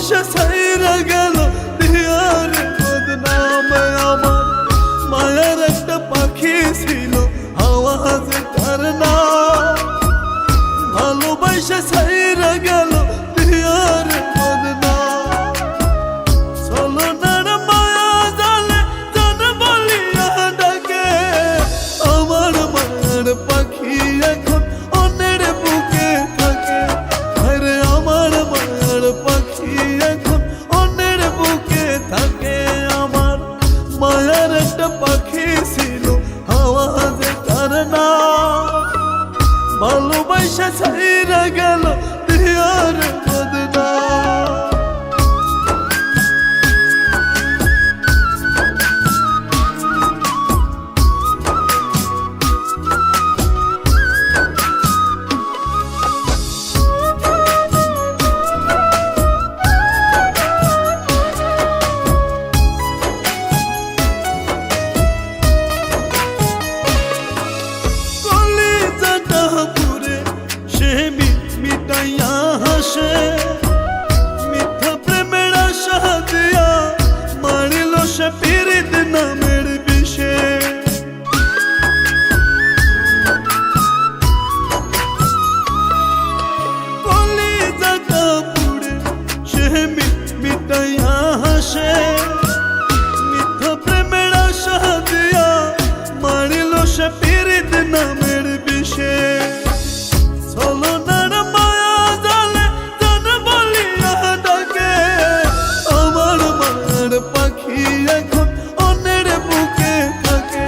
ভালোবাসা ছাইরা গেল দিয়ার বদনামে আমার মায়ার একটা পাখি ছিল আওয়াজ তার না ভালোবাসা ছাইরা গেল দিয়ার বদনাম চলনার মায়া জালে জান বলিয়া ডাকে আমার মায়ার পাখি এখন অন্যের বুকে থাকে আরে আমার মায়ার পাখি এখন অন্যের বুকে থাকে আমার মায়ার একটা পাখি ছিল আওয়াজে তার না ভালোবাসা ছাইরা গেল দিয়ার বদনাম মিটাইয়া হাসে মিথ্যা প্রেমের আশা দিয়া মারিল সে পীড়িত নামের বিষে কলিজাটা পুড়ে সে মিটাইয়া হাসে মিথ্যা প্রেমের আশা দিয়া মারিল সে পীড়িত নামের বিষে চলনার মায়া জালে জান বলিয়া ডাকে আমার মায়ার পাখি এখন অন্যের বুকে থাকে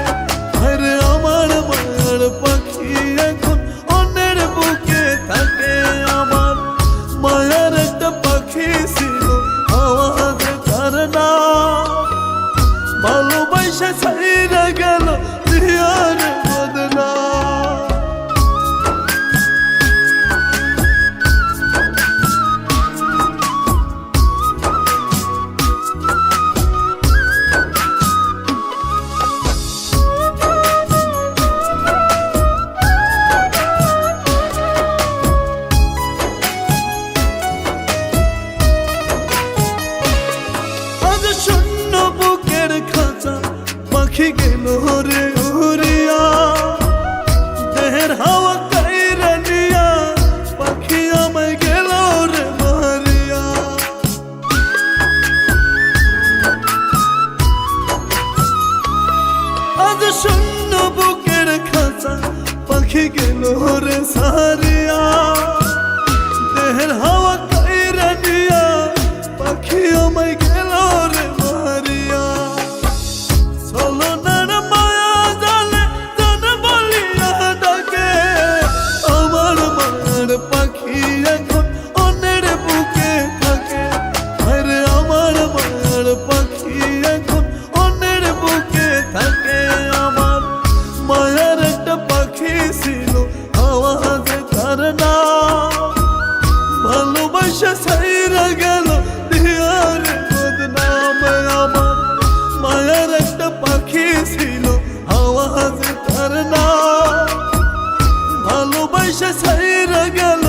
আরে আমার মায়ার পাখি এখন অন্যের বুকে থাকে আমার মায়ার একটা পাখি ছিল আওয়াজ তার না ভালোবাসা ছাইরা গেল দিয়ার বদনাম শূন্য বুকের খাঁচা পাখি গেল রে উড়িয়া দেহের হাওয়া কাইরা নিয়া পাখি আমায় গেল রে মারিয়া আজ শূন্য বুকের খাঁচা পাখি গেল রে সারিয়া দেহের হাওয়া কাইরা নিয়া পাখি আমায় গেল রে মারিয়া চলনার মায়া জালে জান বলিয়া ডাকে আমার মায়ার পাখি এখন অন্যের বুকে থাকে আরে আমার মায়ার পাখি এখন অন্যের বুকে থাকে আমার মায়ার একটা পাখি ছিল আওয়াজে তার না ভালোবাসা ছাইরা গেল দিয়ার বদনামে আমার মায়ার একটা পাখি ছিল আওয়াজ তার না ভালোবাসা ছাইরা গেল